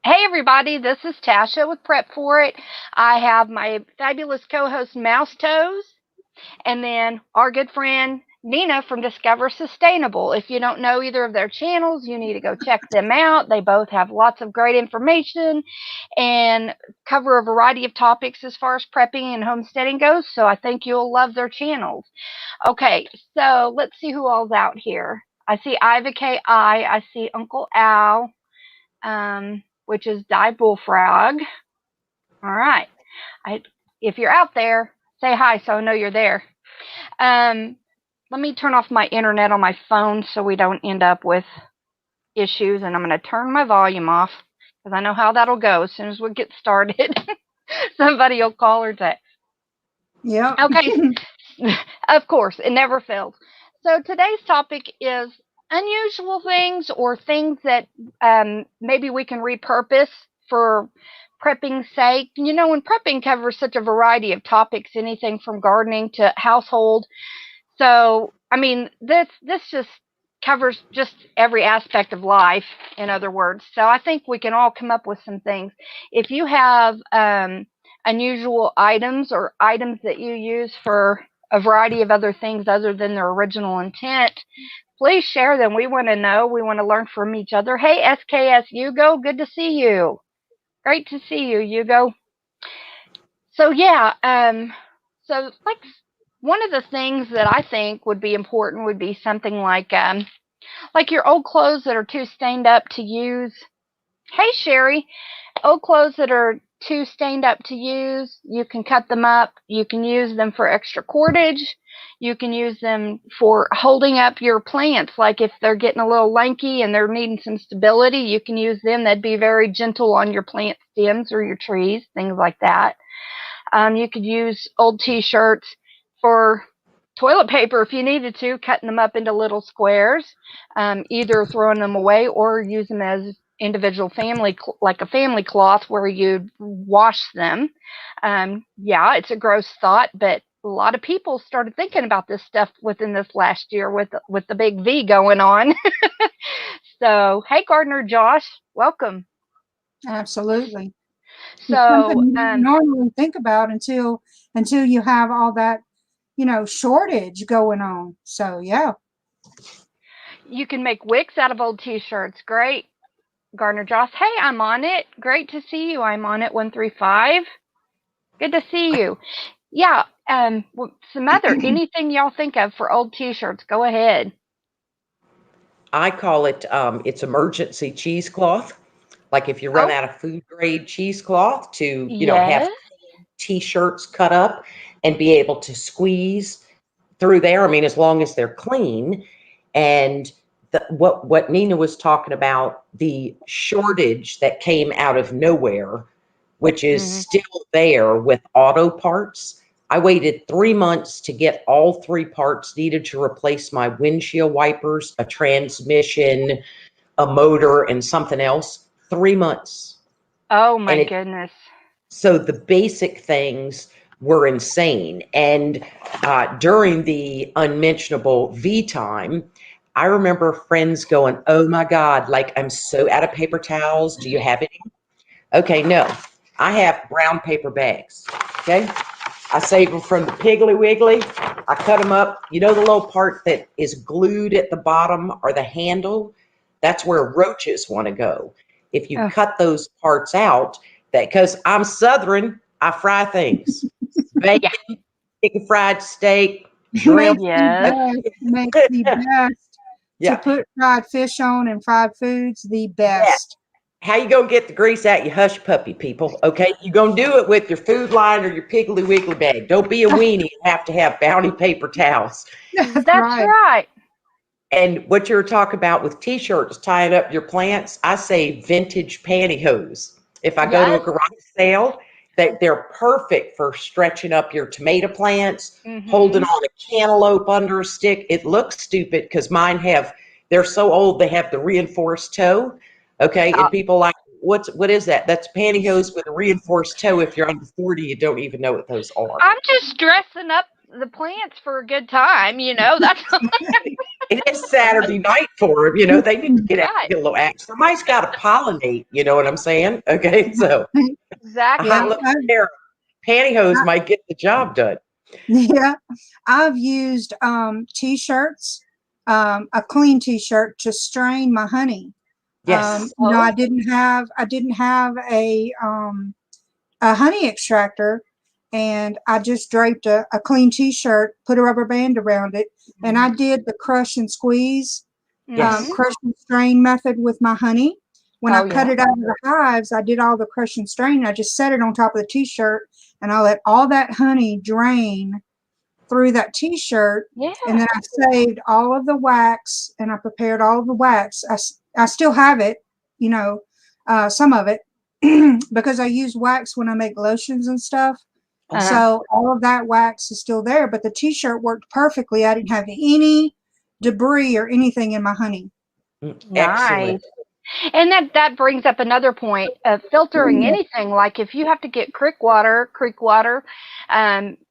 Hey everybody, this is Tasha with Prep For It. I have my fabulous co-host Mouse Toes, and then our good friend Nina from Discover Sustainable. If you don't know either of their channels, you need to go check them out. They both have lots of great information and cover a variety of topics as far as prepping and homesteading goes, so I think you'll love their channels. Okay, so let's see who all's out here. I see Iva K. I see Uncle Al, which is Die Bullfrog. All right. I, if you're out there, say hi so I know you're there. Let me turn off my internet on my phone so we don't end up with issues, and I'm going to turn my volume off because I know how that'll go. As soon as we get started, somebody will call or text. Yeah. Okay. Of course, it never fails. So today's topic is unusual things or things that maybe we can repurpose for prepping's sake. You know, when prepping covers such a variety of topics, anything from gardening to household. So, I mean, this just covers just every aspect of life, in other words. So I think we can all come up with some things. If you have unusual items or items that you use for a variety of other things other than their original intent, please share them. We want to know. We want to learn from each other. Hey, SKS Hugo, good to see you. Great to see you, Hugo. So yeah, so one of the things that I think would be important would be something like your old clothes that are too stained up to use. Hey, Sherry, old clothes that are too stained up to use, you can cut them up. You can use them for extra cordage. You can use them for holding up your plants. Like if they're getting a little lanky and they're needing some stability, you can use them. That'd be very gentle on your plant stems or your trees, things like that. You could use old t-shirts for toilet paper if you needed to, cutting them up into little squares, either throwing them away or use them as individual like a family cloth where you wash them. Yeah, it's a gross thought, but a lot of people started thinking about this stuff within this last year with the big V going on. So, hey, Gardner Josh, welcome. Absolutely. It's something So, you don't normally think about until you have all that, shortage going on. So yeah. you can make wicks out of old t-shirts. Great. Gardner Joss. Hey, I'm on it. Great to see you. I'm on it 135. Good to see you. Yeah. Some other anything y'all think of for old t-shirts, go ahead. I call it it's emergency cheesecloth. Like if you run Oh, out of food grade cheesecloth to, have yes. t-shirts cut up and be able to squeeze through there. I mean, as long as they're clean. And what Nina was talking about, the shortage that came out of nowhere, which is Mm-hmm. still there with auto parts. I waited 3 months to get all three parts needed to replace my windshield wipers, a transmission, a motor, and something else. 3 months. Oh my And it goodness. so the basic things were insane. And during the unmentionable V time, I remember friends going, "Oh my God, like I'm so out of paper towels. Do you have any?" Okay, no. I have brown paper bags. Okay. I save them from the Piggly Wiggly. I cut them up. You know the little part that is glued at the bottom or the handle? That's where roaches want to go. If you Oh, cut those parts out, that because I'm Southern, I fry things. yeah. Bacon, chicken fried steak, shrimp. Makes the Yes. best. Makes the best to Yeah. put fried fish on and fried foods. The Yeah. best. How you gonna get the grease out you hush puppy people? Okay, you gonna do it with your food line or your Piggly Wiggly bag. Don't be a weenie and have to have bounty paper towels. That's That's right. right. And what you were talking about with t-shirts tying up your plants, I say vintage pantyhose. If I go to a Yes. garage sale, they're perfect for stretching up your tomato plants, holding Mm-hmm. on a cantaloupe under a stick. It looks stupid because they're so old they have the reinforced toe. Okay, Uh, and people like, what is that? That's pantyhose with a reinforced toe. If you're under 40, you don't even know what those are. I'm just dressing up the plants for a good time, That's It is Saturday night for them. They need to get out and Right. get a little action. Somebody's got to pollinate. You know what I'm saying? Okay, so a Exactly. Yeah, hot little pair of pantyhose I, might get the job done. yeah. I've used t-shirts, a clean t-shirt to strain my honey. Yes. Oh, I didn't have a honey extractor, and I just draped a clean t-shirt, put a rubber band around it, and I did the crush and squeeze, mm-hmm. Yes. crush and strain method with my honey. When I Oh, cut yeah. it out of the hives, I did all the crush and strain. I just set it on top of the t-shirt, and I let all that honey drain through that t-shirt, and then Yeah. I saved all of the wax, and I prepared all of the wax. I still have it, you know, some of it, because I use wax when I make lotions and stuff. Uh-huh. So all of that wax is still there, but the t-shirt worked perfectly. I didn't have any debris or anything in my honey. Excellent. Nice. And that brings up another point of filtering anything. Like if you have to get creek water,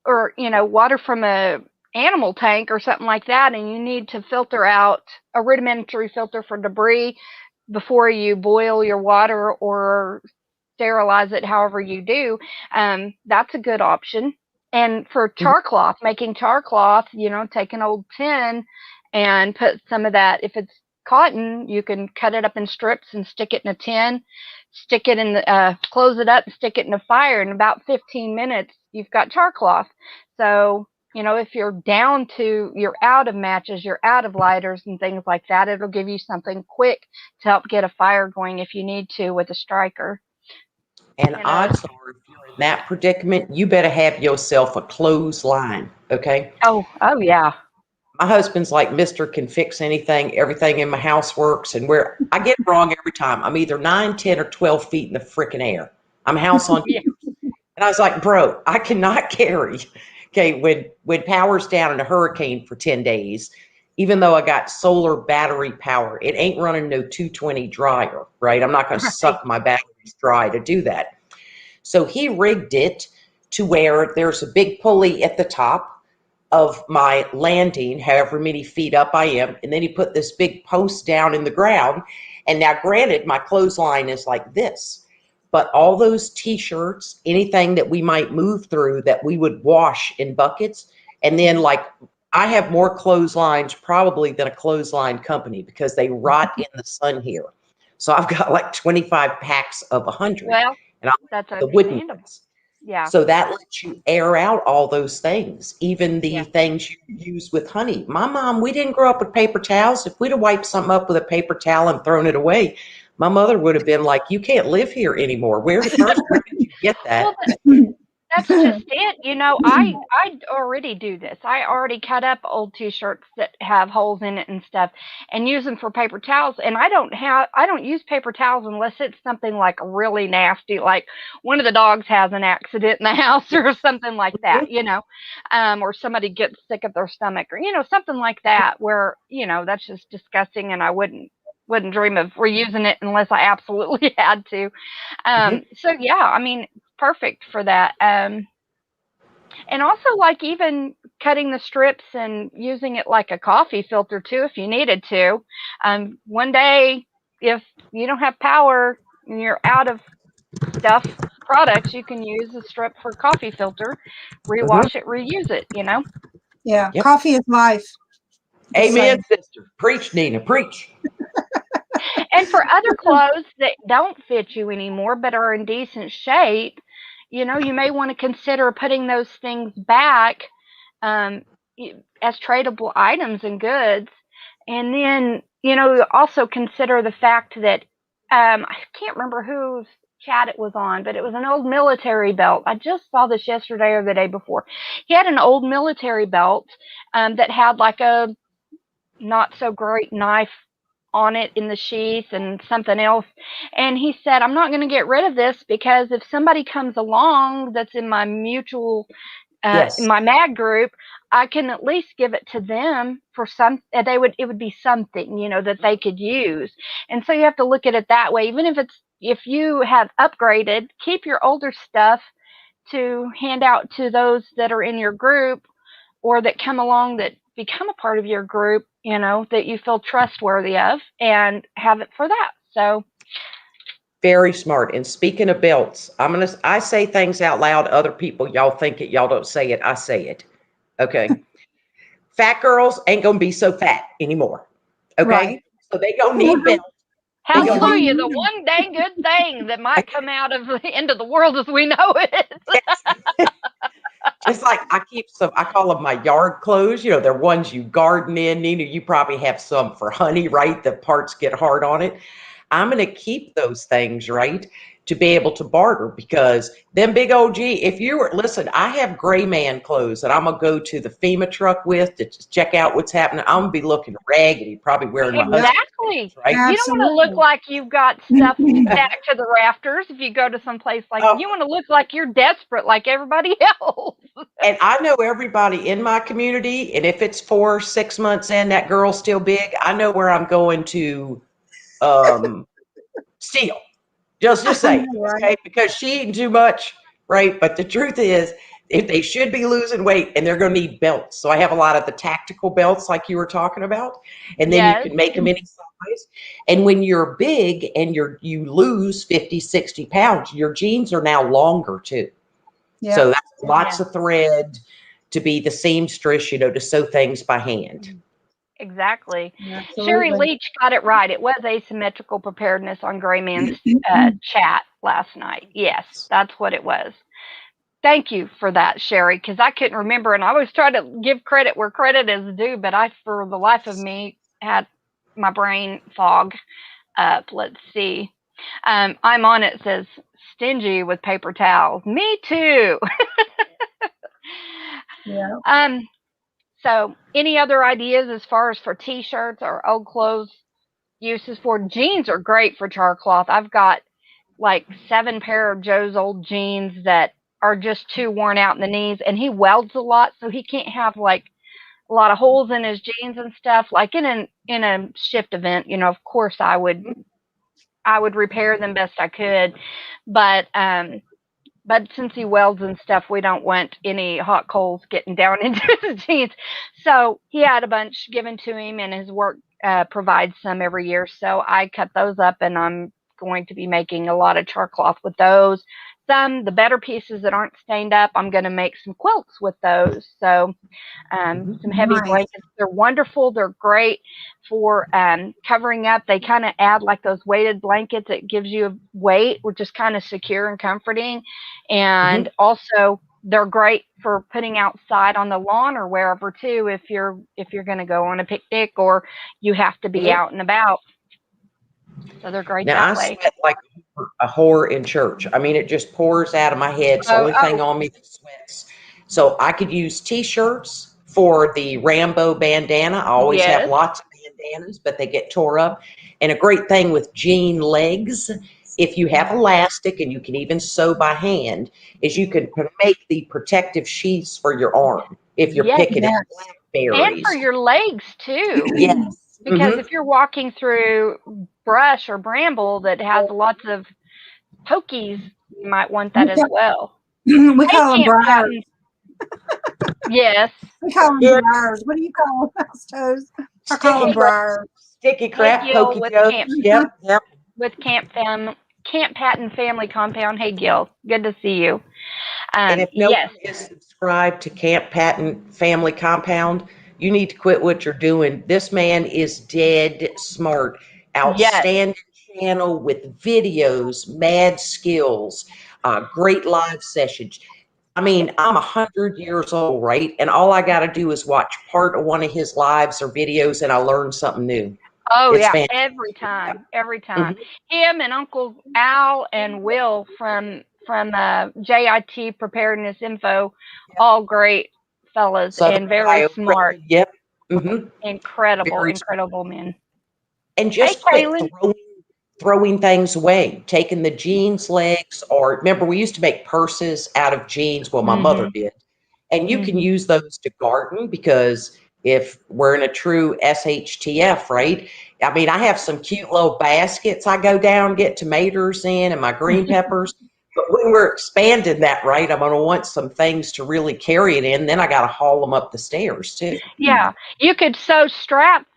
or water from a animal tank or something like that, and you need to filter out a rudimentary filter for debris before you boil your water or sterilize it, however you do, that's a good option. And for Mhm. char cloth, making char cloth, take an old tin and put some of that. If it's cotton, you can cut it up in strips and stick it in a tin, stick it in the, close it up and stick it in a fire. In about 15 minutes, you've got char cloth. So, if you're out of matches, you're out of lighters and things like that, it'll give you something quick to help get a fire going if you need to with a striker. And You know. odds are, if you're in that predicament, you better have yourself a clothesline. Okay. Oh yeah. My husband's like, Mister can fix anything. Everything in my house works. And where I get it wrong every time. I'm either 9, 10, or 12 feet in the freaking air. I'm house on Yeah. tears. And I was like, bro, I cannot carry. Okay, when power's down in a hurricane for 10 days, even though I got solar battery power, it ain't running no 220 dryer, right? I'm not going to Right. suck my batteries dry to do that. So he rigged it to where there's a big pulley at the top of my landing, however many feet up I am, and then he put this big post down in the ground. And now, granted, my clothesline is like this, but all those t-shirts, anything that we might move through that we would wash in buckets, and then like I have more clotheslines probably than a clothesline company because they rot in the sun here. So I've got like 25 packs of 100, Well, and I like that's the wooden understandable. ones. Yeah. So that lets you air out all those things, even the Yeah. things you use with honey. My mom, we didn't grow up with paper towels. If we'd have wiped something up with a paper towel and thrown it away, my mother would have been like, "You can't live here anymore. Where did you get Well, that?" that's just it. I already do this. I already cut up old t-shirts that have holes in it and stuff and use them for paper towels. And I don't use paper towels unless it's something like really nasty, like one of the dogs has an accident in the house or something like Mhm. that, or somebody gets sick of their stomach or, something like that where, that's just disgusting and I wouldn't dream of reusing it unless I absolutely had to. Mhm. So yeah, I mean, perfect for that. And also like even cutting the strips and using it like a coffee filter too, if you needed to. One day, if you don't have power and you're out of stuff, products, you can use a strip for coffee filter, Mhm. rewash it, reuse it. Yeah, Yep. coffee is life. Just Amen, saying. sister. Preach, Nina. Preach. And for other clothes that don't fit you anymore but are in decent shape, you may want to consider putting those things back, um, as tradable items and goods. And then, also consider the fact that I can't remember whose chat it was on, but it was an old military belt. I just saw this yesterday or the day before. He had an old military belt that had like a not so great knife on it in the sheath and something else. And he said, I'm not going to get rid of this because if somebody comes along that's in my in Yes. my mag group, I can at least give it to them for it would be something, that they could use. And so you have to look at it that way. Even if you have upgraded, keep your older stuff to hand out to those that are in your group or that come along that become a part of your group that you feel trustworthy of, and have it for that. So Very smart. And speaking of belts, I say things out loud. Other people, y'all think it, y'all don't say it. I say it. Okay. Fat girls ain't gonna be so fat anymore. Okay. Right. So they gonna need belts. They gonna need hallelujah, the one dang good thing that might come out of the end of the world as we know it. just like I call them my yard clothes. They're ones you garden in. Nina, you probably have some for honey, right? The parts get hard on it. I'm going to keep those things, right, to be able to barter, because them big OG, listen, I have gray man clothes that I'm going to go to the FEMA truck with to check out what's happening. I'm going to be looking raggedy, probably wearing my husband's Exactly. clothes, right? You don't want to look Absolutely. like you've got stuff stacked to the rafters if you go to some place like Oh, you want to look like you're desperate like everybody else. and I know everybody in my community, and if it's 4 6 months in, that girl's still big, I know where I'm going to steal. Just I say, know, right? okay, because she eating too much, right? But the truth is, if they should be losing weight, and they're going to need belts. So I have a lot of the tactical belts like you were talking about, and then you Yes. can make them any size. And when you're big and you lose 50, 60 pounds, your jeans are now longer too. So Yep. that's lots Yeah. of thread to be the seamstress, to sew things by hand. Exactly. Sherry Absolutely. Leach got it right. It was asymmetrical preparedness on Gray Man's chat last night. Yes, that's what it was. Thank you for that, Sherry, because I couldn't remember, and I always try to give credit where credit is due, but I, for the life of me, had my brain fog up. Let's see. I'm on it. Says stingy with paper towels. Me too. Yeah. So, any other ideas as far as for T-shirts or old clothes uses for jeans? Are great for char cloth. I've got like 7 pair of Joe's old jeans that are just too worn out in the knees, and he welds a lot, so he can't have like a lot of holes in his jeans and stuff. Like in a shift event, of course I would repair them best I could, but since he welds and stuff, we don't want any hot coals getting down into his jeans. So he had a bunch given to him, and his work provides some every year. So I cut those up, and I'm going to be making a lot of char cloth with those. The better pieces that aren't stained up, I'm going to make some quilts with those. So some heavy Nice. blankets. They're wonderful. They're great for covering up. They kind of add like those weighted blankets. It gives you weight, which is kind of secure and comforting. Mhm. And also, they're great for putting outside on the lawn or wherever too. If you're going to go on a picnic or you have to be Mhm. out and about. So they're great Now I that way. sweat like a whore in church. I mean, it just pours out of my head. It's the Oh, only thing on me that sweats. So I could use t-shirts for the Rambo bandana. I always have yes, lots of bandanas, but they get tore up. And a great thing with jean legs, if you have elastic and you can even sew by hand, is you can make the protective sheaths for your arm if you're yes, picking at Yes. and for blackberries. your legs too. Yes. Because if you're walking through brush or bramble that has lots of pokies, you might want that We as call, well. we Hey, call them Camp briars. Patton. Yes. We call them Here, briars. What do you call mouse toes? I call them sticky Hey, crap, briars. sticky hey, crap, Gil pokey with Joes. Camp Yep, yep. Camp Patton Family Compound. Hey, Gil. Good to see you. And if no Yes. one is subscribed to Camp Patton Family Compound, you need to quit what you're doing. This man is dead smart, Yes. outstanding channel with videos, mad skills, great live sessions. I mean, I'm 100 years old, right? And all I got to do is watch part of one of his lives or videos, and I learn something new. Oh It's yeah, fantastic. every time, every time. Mhm. Him and Uncle Al and Will from JIT Preparedness Info, all great fellas Southern and very Ohio. smart, Yep. Hmm. incredible, Very incredible men. and Hey, just quit Kaylin. throwing things away, taking the jeans legs, or remember we used to make purses out of jeans. Well, my mother Mhm. did, and you can Mhm. use those to garden because if we're in a true SHTF, right? I mean, I have some cute little baskets I go down get tomatoes in and my green peppers. But when we're expanding that, right, I'm going to want some things to really carry it in. Then I got to haul them up the stairs too. Yeah, you could sew straps,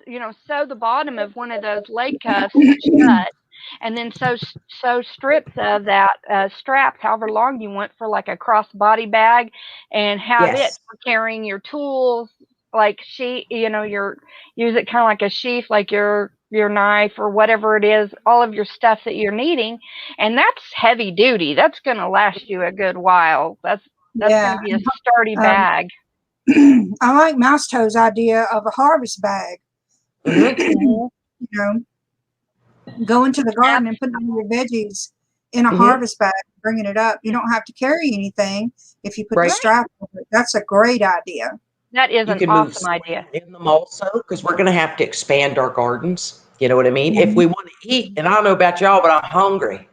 sew the bottom of one of those leg cuffs shut, and then sew strips of that strap, however long you want, for like a crossbody bag, and have it Yes. for carrying your tools, like use it kind of like a sheath, like your knife or whatever it is, all of your stuff that you're needing, and that's heavy duty. That's going to last you a good while. That's going Yeah. to be a sturdy Um, bag. I like Mouse Toe's idea of a harvest bag. Mm-hmm. You know, go into the garden and put all your veggies in a Mm-hmm. harvest bag, bringing it up. You don't have to carry anything if you put the Right. strap over it. That's a great idea. That is You an can move awesome soil idea. in them also, because we're going to have to expand our gardens. You know what I mean? If we want to eat, and I don't know about y'all, but I'm hungry.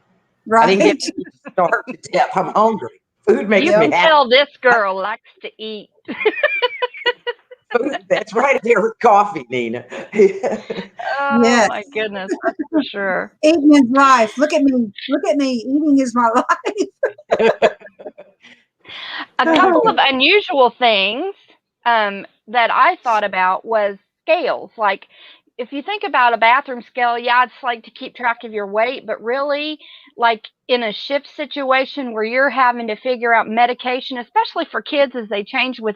I didn't get Right? to start to death. I'm hungry. Food makes You Yep. me can happy. tell this girl likes to eat. Food, that's right there with coffee, Nina. Oh Yeah. my goodness, that's for sure. Eating is life. Look at me. Look at me. Eating is my life. A couple of unusual things that I thought about was scales. Like, if you think about a bathroom scale, yeah, it's like to keep track of your weight, but really, like in a shift situation where you're having to figure out medication, especially for kids as they change with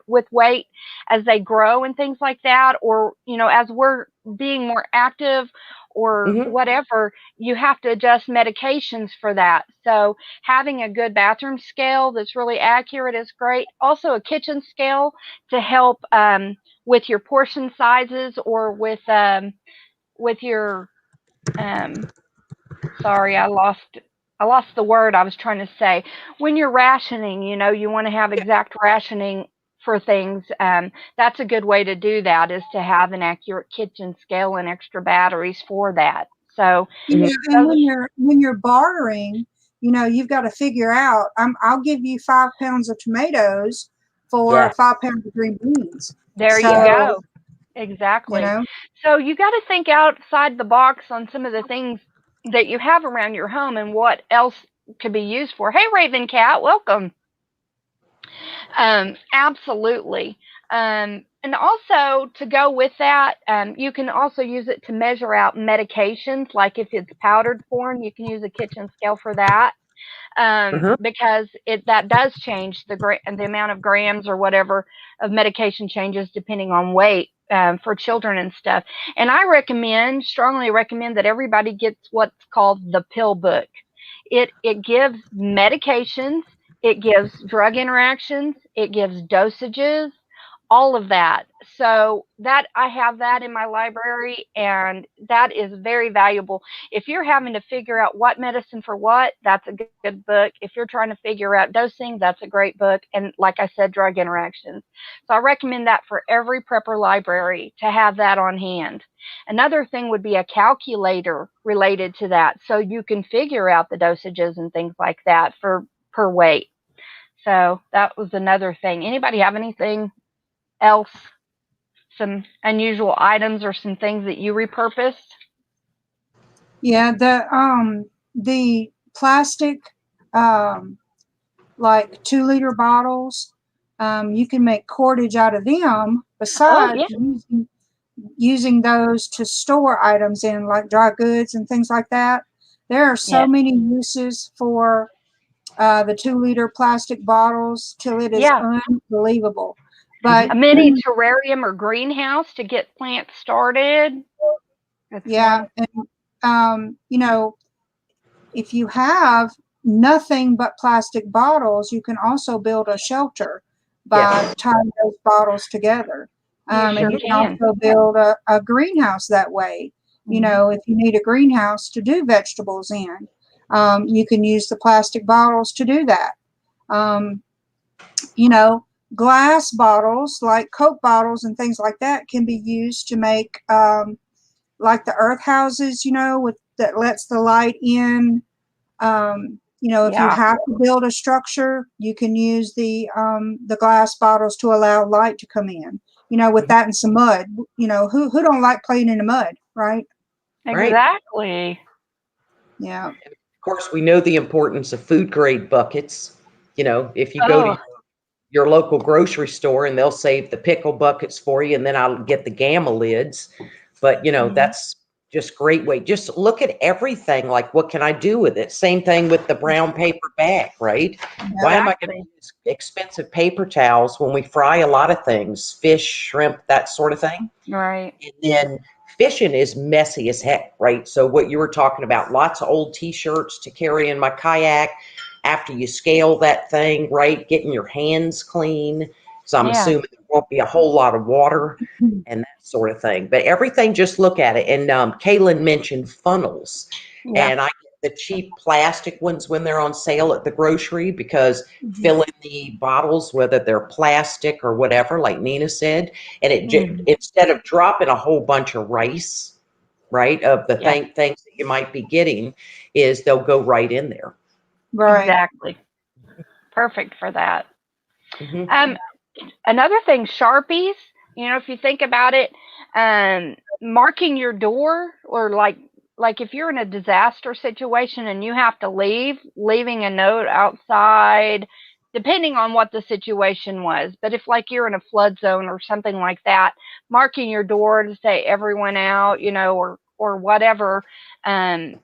with weight as they grow and things like that, or as we're being more active or Hmm. whatever, you have to adjust medications for that. So having a good bathroom scale that's really accurate is great. Also, a kitchen scale to help with your portion sizes, or with your sorry, I lost the word I was trying to say. When you're rationing, you want to have exact rationing for things. That's a good way to do that, is to have an accurate kitchen scale and extra batteries for that. So Yeah, and those, when you're bartering, you've got to figure out. I'll give you 5 pounds of tomatoes for Yeah. 5 pounds of green beans. there you So go. you Exactly. know, So you got to think outside the box on some of the things that you have around your home and what else could be used for. Hey, Raven Cat, welcome. Absolutely. And also, to go with that, you can also use it to measure out medications. Like if it's powdered form, you can use a kitchen scale for that, Hmm. because that does change the amount of grams or whatever of medication changes depending on weight, for children and stuff. And I strongly recommend that everybody gets what's called the pill book. It gives medications, it gives drug interactions, it gives dosages, all of that. So that I have that in my library, and that is very valuable. If you're having to figure out what medicine for what, that's a good book. If you're trying to figure out dosing, that's a great book. And like I said, drug interactions. So I recommend that for every prepper library, to have that on hand. Another thing would be a calculator related to that, so you can figure out the dosages and things like that for per weight. So that was another thing. Anybody have anything else, some unusual items or some things that you repurposed? yeah, the plastic, um like 2-liter bottles, you can make cordage out of them. Oh Besides yeah, using those to store items in, like dry goods and things like that. There are so yeah, many uses for the 2-liter plastic bottles till it is yeah. unbelievable. Hmm. But A mini terrarium or greenhouse to get plants started. That's yeah, one. and if you have nothing but plastic bottles, you can also build a shelter by Yes. tying those bottles together. You And sure you can can. also build a greenhouse that way. Hmm. If you need a greenhouse to do vegetables in, you can use the plastic bottles to do that. Um, you know, Glass bottles like Coke bottles and things like that can be used to make like the earth houses, with that lets the light in. If you Yeah. have to build a structure, you can use the glass bottles to allow light to come in. With that and some mud. Who don't like playing in the mud, right? Right. Exactly. Yeah. course, we know the importance of food grade buckets. You know, if you go to Oh, your local grocery store and they'll save the pickle buckets for you, and then I'll get the gamma lids. But, you know, Mhm. that's just great way. Just look at everything like, what can I do with it? Same thing with the brown paper bag, right? Why Yep. am I going to exactly. use expensive paper towels when we fry a lot of things, fish, shrimp, that sort of thing? Right. And then fishing is messy as heck, right? So what you were talking about, lots of old t-shirts to carry in my kayak after you scale that thing, right? Getting your hands clean. So I'm Yeah. assuming there won't be a whole lot of water and that sort of thing. But everything, just look at it. And Kaylin mentioned funnels. Yeah. And I get the cheap plastic ones when they're on sale at the grocery, because Mhm. filling the bottles, whether they're plastic or whatever, like Nina said, and Mhm. instead of dropping a whole bunch of rice, right, of the Yeah. things that you might be getting, is they'll go right in there. Right. Exactly. Perfect for that. Hmm. Um, Another thing, Sharpies. You know, if you think about it, marking your door, or like if you're in a disaster situation and you have to leave, leaving a note outside, depending on what the situation was. But if like you're in a flood zone or something like that, marking your door to say everyone out, you know, or whatever, um,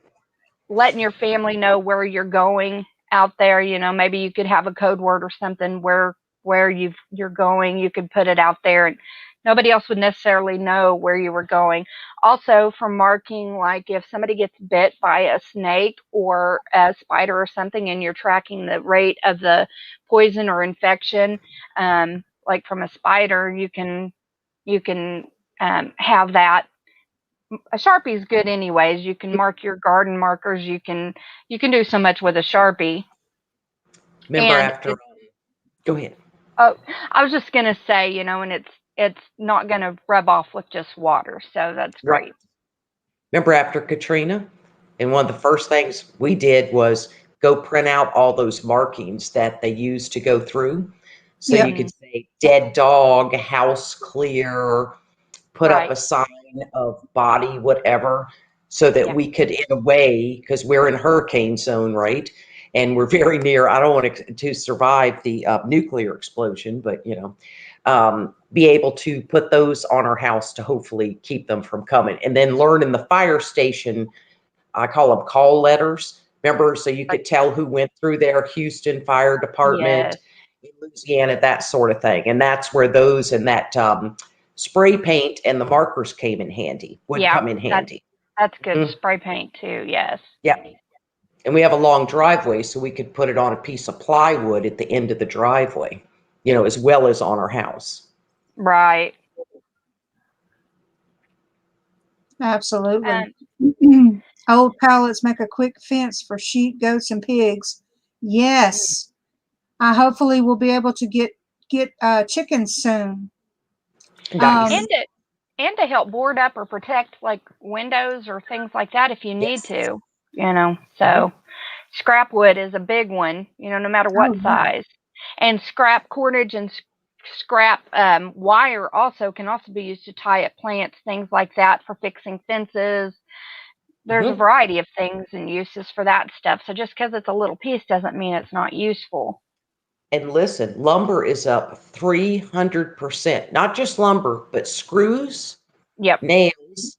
letting your family know where you're going out there. You know, maybe you could have a code word or something where you're going. You could put it out there, and nobody else would necessarily know where you were going. Also, for marking, like if somebody gets bit by a snake or a spider or something, and you're tracking the rate of the poison or infection, like from a spider, you can have that. A Sharpie is good anyways. You can mark your garden markers. You can do so much with a Sharpie. Remember And after, go ahead. oh, I was just gonna say, you know, and it's not gonna rub off with just water, so that's Right. great. Remember after Katrina? And one of the first things we did was go print out all those markings that they used to go through. So Yep. you Hmm. could say dead dog, house clear, put up Right. a sign of body, whatever, so that Yeah. we could, in a way, because we're in hurricane zone, right? And we're very near, I don't want to survive the nuclear explosion, but, you know, be able to put those on our house to hopefully keep them from coming. And then learn in the fire station, I call them call letters. Remember, so you Right. could tell who went through there, Houston Fire Department, Yes. in Louisiana, that sort of thing. And that's where those and that spray paint and the markers came in handy, would Yeah. come in That handy. that's good. Mhm. Spray paint too. Yes. Yeah. And we have a long driveway, so we could put it on a piece of plywood at the end of the driveway, you know, as well as on our house. Right. Absolutely. Um. Old pallets make a quick fence for sheep, goats, and pigs. Yes. I hopefully will be able to get chickens soon. Nice. Um, And to help board up or protect like windows or things like that if you need Yes. to. You know. Mhm. So scrap wood is a big one. You know, no matter what oh yeah. size. And scrap cordage and scrap wire also can also be used to tie up plants, things like that, for fixing fences. There's a Mhm. variety of things and uses for that stuff. So just because it's a little piece doesn't mean it's not useful. And listen, lumber is up 300%. Not just lumber, but screws, Yep. nails,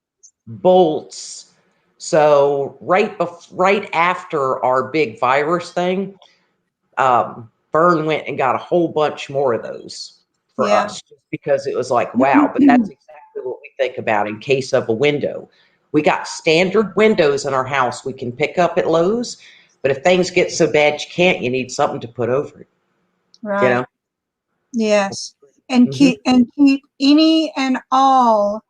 bolts. So right after our big virus thing, Vern went and got a whole bunch more of those for Yeah. us, just because it was like, wow. But that's exactly what we think about in case of a window. We got standard windows in our house we can pick up at Lowe's, but if things get so bad you can't, you need something to put over it, you Right. know? Yes. And Hmm. keep any and all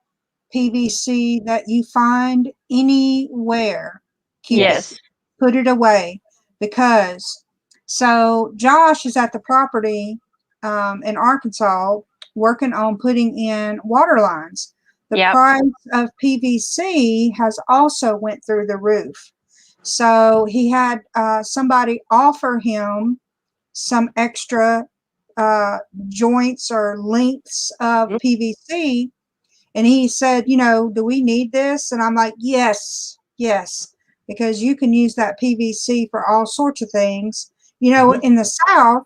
PVC that you find anywhere. Keep it. Yes. Yes. Put it away, because so Josh is at the property in Arkansas working on putting in water lines. The Yep. price of PVC has also went through the roof. So he had somebody offer him some extra uh, joints or lengths of Hmm. PVC. And he said, do we need this? And I'm like, yes, yes. because you can use that PVC for all sorts of things. You know, Mhm. in the South,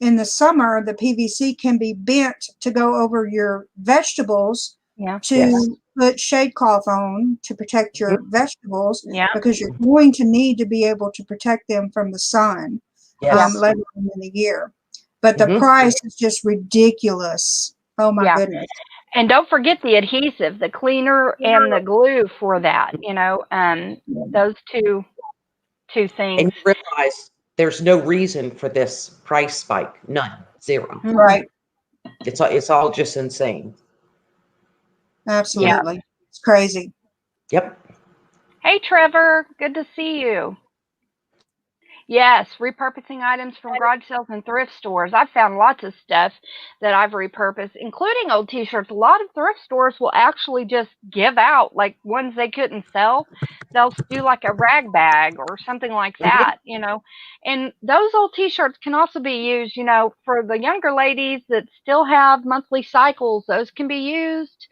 in the summer, the PVC can be bent to go over your vegetables Yeah. Yes. to put shade cloth on to protect Mhm. your vegetables Yeah. because you're going to need to be able to protect them from the sun Yes. later on in the year. But the Mhm. price is just ridiculous. Oh my Yeah. goodness. And don't forget the adhesive, the cleaner and the glue for that, those two things. And you realize there's no reason for this price spike. None. Zero. Mm-mm. Right. It's all just insane. Yeah. Absolutely. It's crazy. Yep. Hey, Trevor, good to see you. Yes, repurposing items from garage sales and thrift stores. I've found lots of stuff that I've repurposed, including old t-shirts. A lot of thrift stores will actually just give out like ones they couldn't sell. They'll do like a rag bag or something like Mhm. that. And those old t-shirts can also be used, for the younger ladies that still have monthly cycles. Those can be used.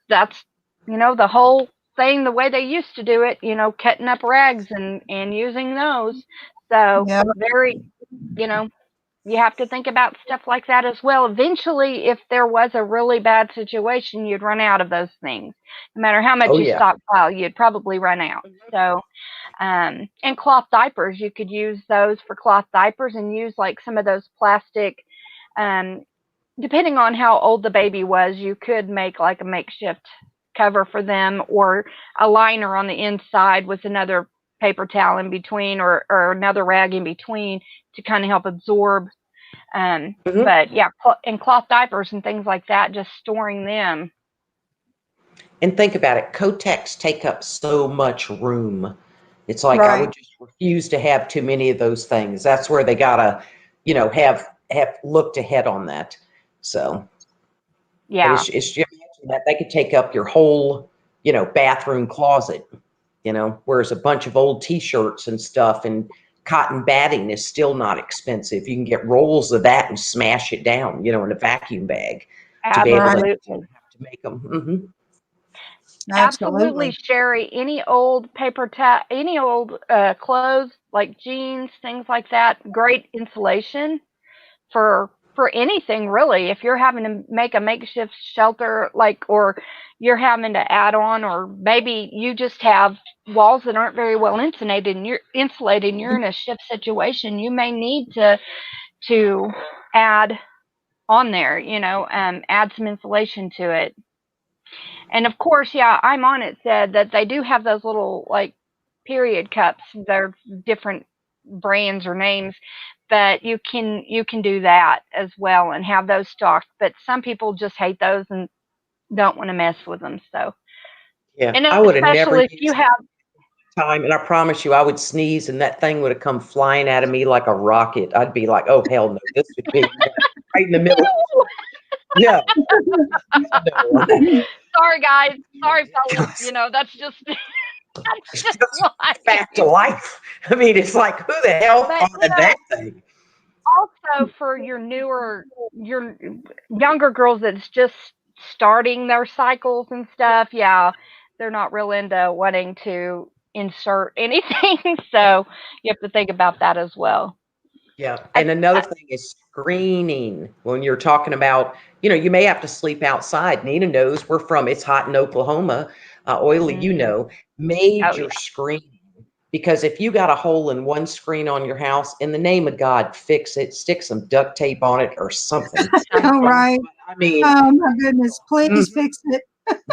That's, the whole thing, the way they used to do it, cutting up rags and using those. So Yeah. very, you know, you have to think about stuff like that as well. Eventually, if there was a really bad situation, you'd run out of those things. No matter how much Oh you yeah. stockpile, you'd probably run out. So, and cloth diapers, you could use those for cloth diapers and use like some of those plastic, um, depending on how old the baby was, you could make like a makeshift cover for them or a liner on the inside with another paper towel in between or another rag in between to kind of help absorb. Mhm. But yeah, and cloth diapers and things like that, just storing them. And think about it. Kotex take up so much room. It's like I Right. would just refuse to have too many of those things. That's where they gotta, have looked ahead on that. So, but Yeah, it's just imagine that they could take up your whole, bathroom closet. Whereas a bunch of old T-shirts and stuff and cotton batting is still not expensive. You can get rolls of that and smash it down, in a vacuum bag to be able to Right. absolutely. have to make them. Hmm. Absolutely, Absolutely. Sherry. Any old any old clothes like jeans, things like that, great insulation for anything really. If you're having to make a makeshift shelter, or you're having to add on, or maybe you just have walls that aren't very well insulated, and you're in a shift situation, you may need to add on there, add some insulation to it. And of course, yeah, I'm on it said that they do have those little like period cups. They're different brands or names, but you can do that as well and have those stocked. But some people just hate those and don't want to mess with them. So, Yeah, and I would have never especially if you used it have, time, and I promise you, I would sneeze, and that thing would have come flying out of me like a rocket. I'd be like, "Oh hell no! This would be right in the middle." No, no, sorry guys, sorry fellas, that's just that's it's just just fact of life. life. I mean, it's like, who the hell But thought of that thing? also for your younger girls that's just starting their cycles and stuff, yeah, they're not real into wanting to insert anything. So you have to think about that as well. Yeah, I, and another I thing is screening. When you're talking about, you may have to sleep outside. Nina knows we're from, it's hot in Oklahoma, oily, mhm. Oh major yeah, screening. Because if you got a hole in one screen on your house, in the name of God, fix it, stick some duct tape on it or something. All something. right. I mean, Oh my goodness. mm, Please fix it.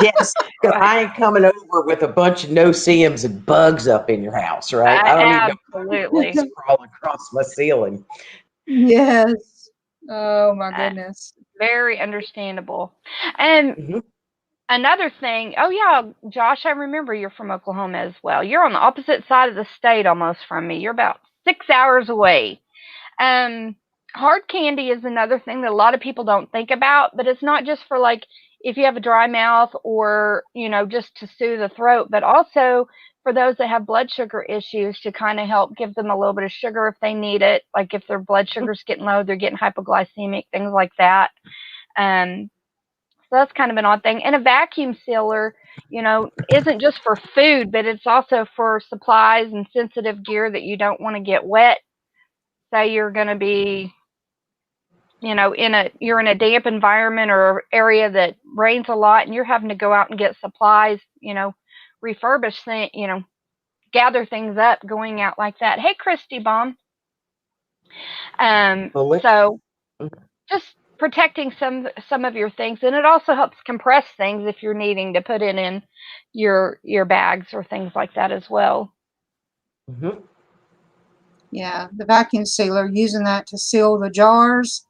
yes, 'cause I ain't coming over with a bunch of no-see-ums and bugs up in your house, right? I don't need no Absolutely. crawling across my ceiling. Yes. Oh my Uh, goodness. very understandable. And Mhm. another thing, oh yeah, Josh, I remember you're from Oklahoma as well. You're on the opposite side of the state almost from me. You're about 6 hours away. Um, Hard candy is another thing that a lot of people don't think about, but it's not just for like if you have a dry mouth or, just to soothe the throat, but also for those that have blood sugar issues to kind of help give them a little bit of sugar if they need it. Like if their blood sugar's getting low, they're getting hypoglycemic, things like that. Um, So that's kind of an odd thing. And a vacuum sealer, isn't just for food, but it's also for supplies and sensitive gear that you don't want to get wet. Say you're going to be, you're in a damp environment or area that rains a lot, and you're having to go out and get supplies, refurbish things, gather things up, going out like that. Hey, Christy Baum. So just protecting some of your things, and it also helps compress things if you're needing to put it in your bags or things like that as well. Mm-hmm. Yeah, the vacuum sealer, using that to seal the jars.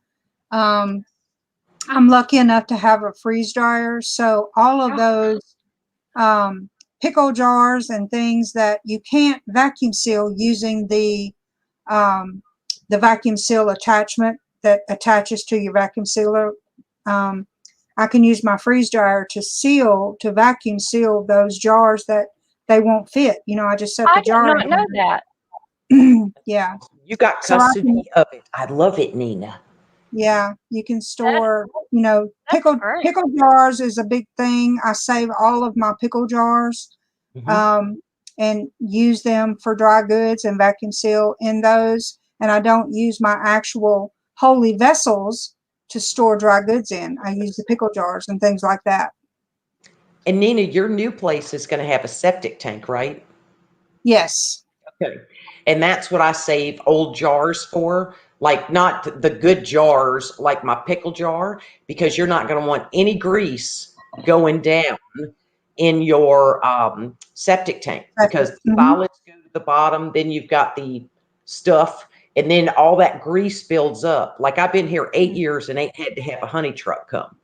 I'm lucky enough to have a freeze dryer, so all of those pickle jars and things that you can't vacuum seal using the vacuum seal attachment that attaches to your vacuum sealer. I can use my freeze dryer to vacuum seal those jars that they won't fit. I just set the jar. I did not know that. Yeah. You got custody of it. I love it, Nina. Yeah, you can store, pickle jars is a big thing. I save all of my pickle jars, and use them for dry goods and vacuum seal in those. And I don't use my actual holy vessels to store dry goods in. I use the pickle jars and things like that. And Nina, your new place is going to have a septic tank, right? Yes. Okay. And that's what I save old jars for. Like, not the good jars, like my pickle jar, because you're not going to want any grease going down in your septic tank, because the solids go to the bottom, then you've got the stuff, and then all that grease builds up. Like, I've been here 8 years and ain't had to have a honey truck come,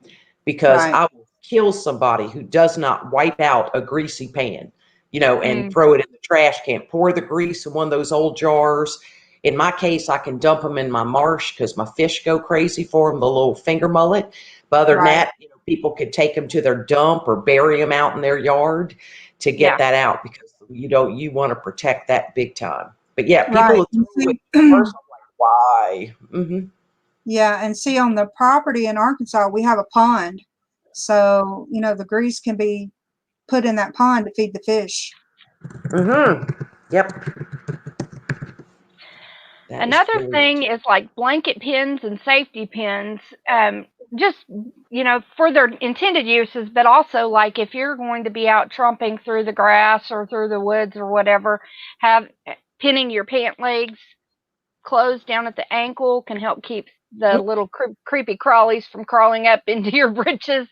because I will kill somebody who does not wipe out a greasy pan, and throw it in the trash can. Pour the grease in one of those old jars. In my case, I can dump them in my marsh because my fish go crazy for them, the little finger mullet. But other than that, people could take them to their dump or bury them out in their yard to get that out, because you want to protect that big time. But yeah, people are like, why? Yeah, and see, on the property in Arkansas, we have a pond, so the grease can be put in that pond to feed the fish. Yep. Another thing is like blanket pins and safety pins, just, for their intended uses, but also like if you're going to be out trumping through the grass or through the woods or whatever, pinning your pant legs closed down at the ankle can help keep the little creepy crawlies from crawling up into your britches.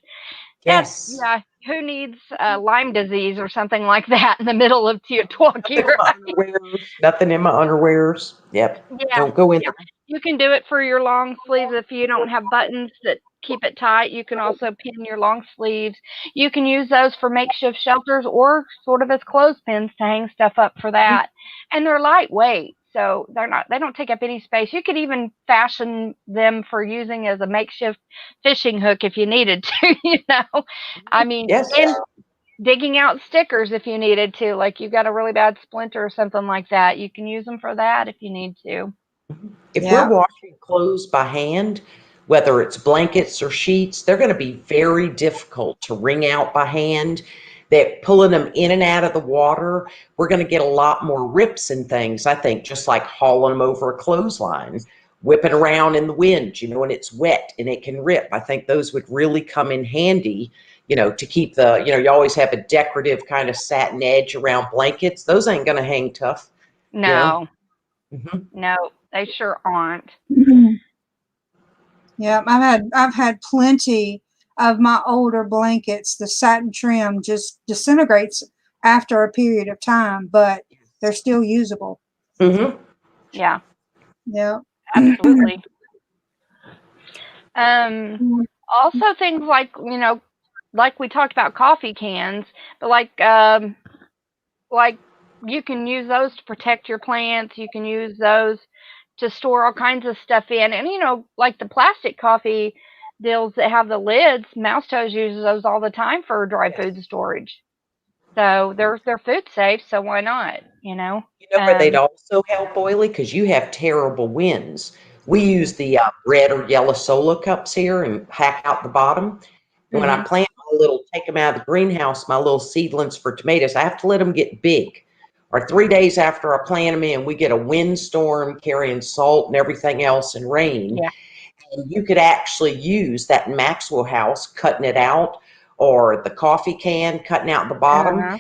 Yes. Who needs Lyme disease or something like that in the middle of Teotihuacan? Nothing in my underwears. Yep. Yeah. Don't go in there. You can do it for your long sleeves if you don't have buttons that keep it tight. You can also pin your long sleeves. You can use those for makeshift shelters or sort of as clothespins to hang stuff up for that. And they're lightweight, so they don't take up any space. You could even fashion them for using as a makeshift fishing hook if you needed to, I mean, and digging out stickers if you needed to, like you got a really bad splinter or something like that. You can use them for that if you need to. If we're washing clothes by hand, whether it's blankets or sheets, they're going to be very difficult to wring out by hand. That pulling them in and out of the water, we're going to get a lot more rips and things, I think, just like hauling them over a clothesline, whipping around in the wind, and it's wet and it can rip. I think those would really come in handy, to keep the, you always have a decorative kind of satin edge around blankets. Those ain't going to hang tough. No. No, they sure aren't. Yeah, I've had plenty of my older blankets. The satin trim just disintegrates after a period of time, but they're still usable. Yeah. Yeah. Absolutely. Also things like, like we talked about coffee cans, but like you can use those to protect your plants. You can use those to store all kinds of stuff in. And, like the plastic coffee deals that have the lids, Mouse Toes uses those all the time for dry food storage. So they're food safe, so why not, where they'd also help, Oily, because you have terrible winds. We use the red or yellow solo cups here and hack out the bottom. And when I Mhm. plant take them out of the greenhouse, my little seedlings for tomatoes, I have to let them get big. Or 3 days after I plant them in, we get a windstorm carrying salt and everything else and rain. Yeah. And you could actually use that Maxwell house, cutting it out, or the coffee can, cutting out the bottom, Uh-huh.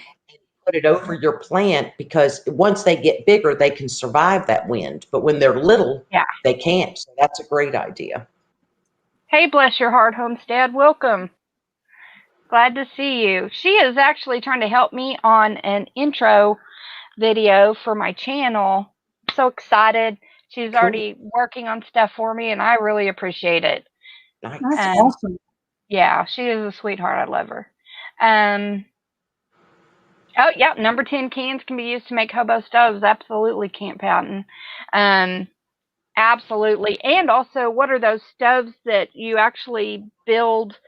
put it over your plant, because once they get bigger, they can survive that wind. But when they're little, Yeah. they can't. So that's a great idea. Hey, bless your heart, Homestead. Welcome. Glad to see you. She is actually trying to help me on an intro video for my channel. So excited. She's Cool. already working on stuff for me, and I really appreciate it. That's Nice. awesome. Yeah, she is a sweetheart. I love her. Um, oh, yeah, number 10 cans can be used to make hobo stoves. Absolutely, Camp Houghton. Um, absolutely. And also, what are those stoves that you actually build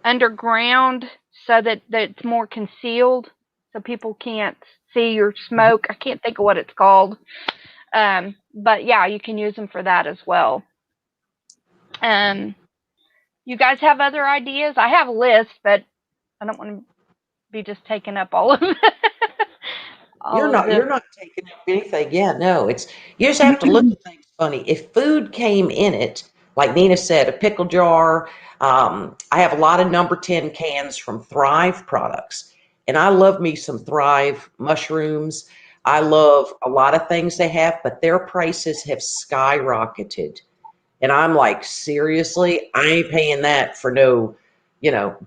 underground so that it's more concealed so people can't see your Mhm. smoke? I can't think of what it's called. But yeah, you can use them for that as well. Um, you guys have other ideas? I have a list, but I don't want to be just taking up all of all of this. You're not taking up anything. Yeah, no, it's, you just have to look at things funny. If food came in it, like Nina said, a pickle jar. I have a lot of number 10 cans from Thrive products, and I love me some Thrive mushrooms. I love a lot of things they have, but their prices have skyrocketed. And I'm like, seriously, I ain't paying that for no,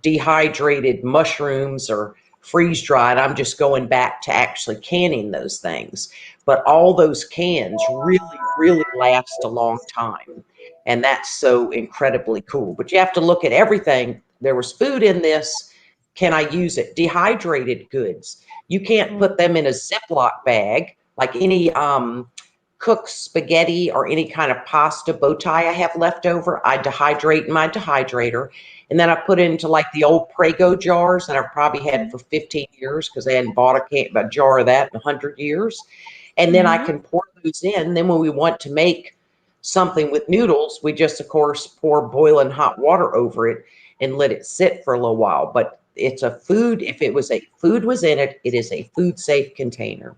dehydrated mushrooms or freeze dried. I'm just going back to actually canning those things. But all those cans really, really last a long time. And that's so incredibly cool. But you have to look at everything. There was food in this. Can I use it? Dehydrated goods. You can't put them in a Ziploc bag like any cooked spaghetti or any kind of pasta bow tie I have left over. I dehydrate in my dehydrator, and then I put it into like the old Prego jars that I've probably had for 15 years because they hadn't bought a jar of that in 100 years. And then I Mm-hmm. can pour those in. Then when we want to make something with noodles, we just, of course, pour boiling hot water over it and let it sit for a little while. But it's a food, if it was a food was in it, it is a food safe container.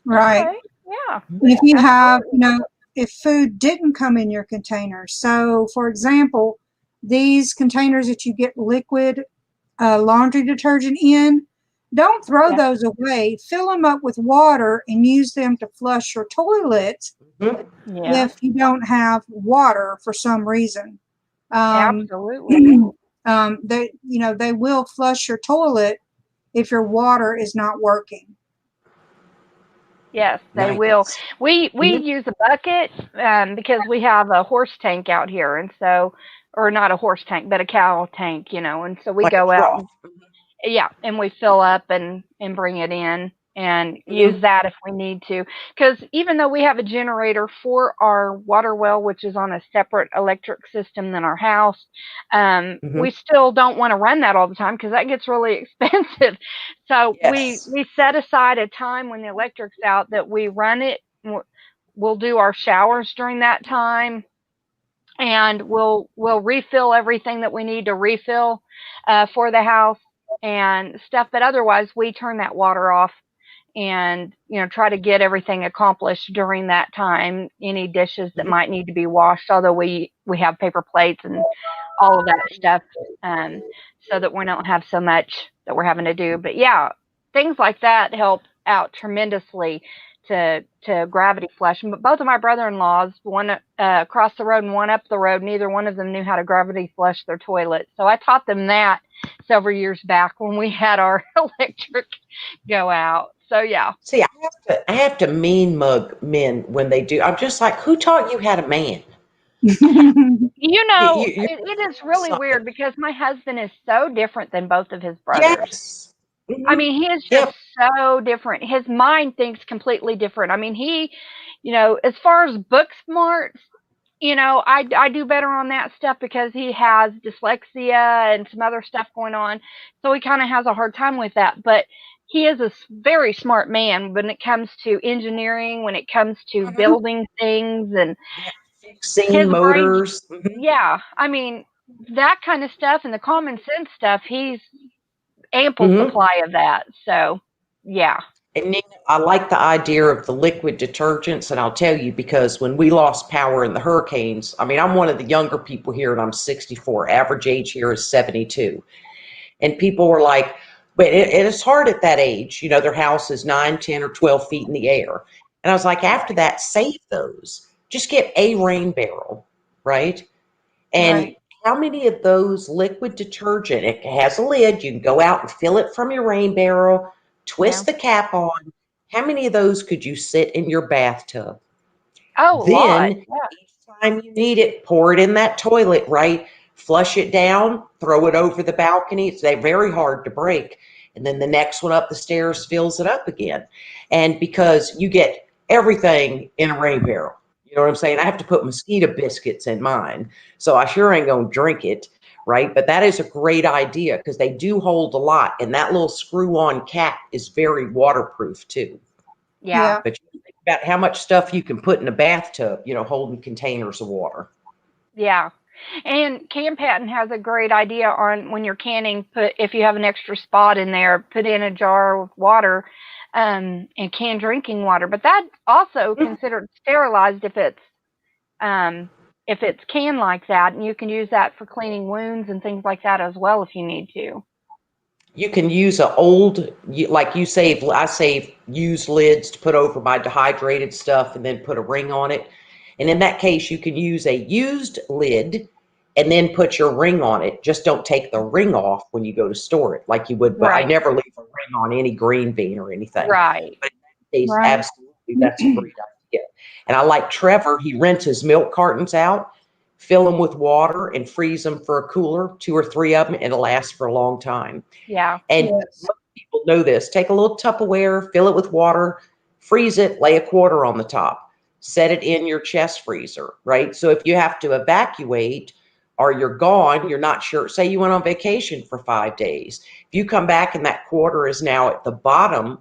Right. Okay. Yeah. And if you have, Absolutely. if food didn't come in your container, so for example, these containers that you get liquid laundry detergent in, don't throw Yeah. those away. Fill them up with water and use them to flush your toilet Mhm. Yeah. if you don't have water for some reason. Um, Absolutely. they will flush your toilet if your water is not working. Yes, they will. Nice. We Mhm. use a bucket because we have a horse tank out here, and so, or not a horse tank, but a cow tank, and so we Like a go out trough. and yeah, and we fill up and bring it in and use Mhm. that if we need to. Because even though we have a generator for our water well, which is on a separate electric system than our house, we Mhm. still don't want to run that all the time because that gets really expensive. So we Yes. we set aside a time when the electric's out that we run it. We'll do our showers during that time, and we'll refill everything that we need to refill for the house and stuff. But otherwise, we turn that water off and try to get everything accomplished during that time. Any dishes that Mhm. might need to be washed, although we have paper plates and all of that stuff, so that we don't have so much that we're having to do. But yeah, things like that help out tremendously to gravity flush. But both of my brother-in-laws, one across the road and one up the road, neither one of them knew how to gravity flush their toilet. So I taught them that several years back when we had our electric go out. So yeah. See, I have to mean mug men when they do. I'm just like, who taught you how to man? You're It is really something. weird because my husband is so different than both of his brothers. Yes. I Mhm. mean, he is just Yep. so different. His mind thinks completely different. I mean, as far as book smarts, I do better on that stuff because he has dyslexia and some other stuff going on. So he kind of has a hard time with that. But he is a very smart man when it comes to engineering, when it comes to Mhm. building things, and Yeah. his Fixing brain, motors. Mhm. yeah. I mean, that kind of stuff and the common sense stuff, he's ample Hmm. supply of that. So, yeah. And Nina, I like the idea of the liquid detergents, and I'll tell you because when we lost power in the hurricanes, I mean, I'm one of the younger people here, and I'm 64. Average age here is 72. And people were like, but it is hard at that age. You know, their house is 9, 10, or 12 feet in the air. And I was like, after that, save those. Just get a rain barrel, right? And Right. how many of those liquid detergent, it has a lid, you can go out and fill it from your rain barrel, Yeah. twist the cap on. How many of those could you sit in your bathtub? Oh, a lot. Then each time you need it, pour it in that toilet, right? Flush it down, throw it over the balcony. It's very hard to break. And then the next one up the stairs fills it up again. And because you get everything in a rain barrel, you know what I'm saying? I have to put mosquito biscuits in mine. So I sure ain't going to drink it, right? But that is a great idea because they do hold a lot. And that little screw on cap is very waterproof too. Yeah. Yeah. But you think about how much stuff you can put in a bathtub, you know, holding containers of water. Yeah. And Can Patton has a great idea on when you're canning, put if you have an extra spot in there, put in a jar of water, and canned drinking water. But that's also considered sterilized um if it's canned like that, and you can use that for cleaning wounds and things like that as well if you need to. You can use a old, like you save, I save used lids to put over my dehydrated stuff and then put a ring on it. And in that case, you can use a used lid and then put your ring on it. Just don't take the ring off when you go to store it like you would, but I Right. never leave a ring on any green bean or anything. Right. But in that case, Right. absolutely, that's a great idea. And I like Trevor, he rents his milk cartons out, fill them with water and freeze them for a cooler, 2 or 3 of them, and it'll last for a long time. Yeah. And Yes. most people know this. Take a little Tupperware, fill it with water, freeze it, lay a quarter on the top, set it in your chest freezer, right? So if you have to evacuate or you're gone, you're not sure. Say you went on vacation for 5 days. If you come back and that quarter is now at the bottom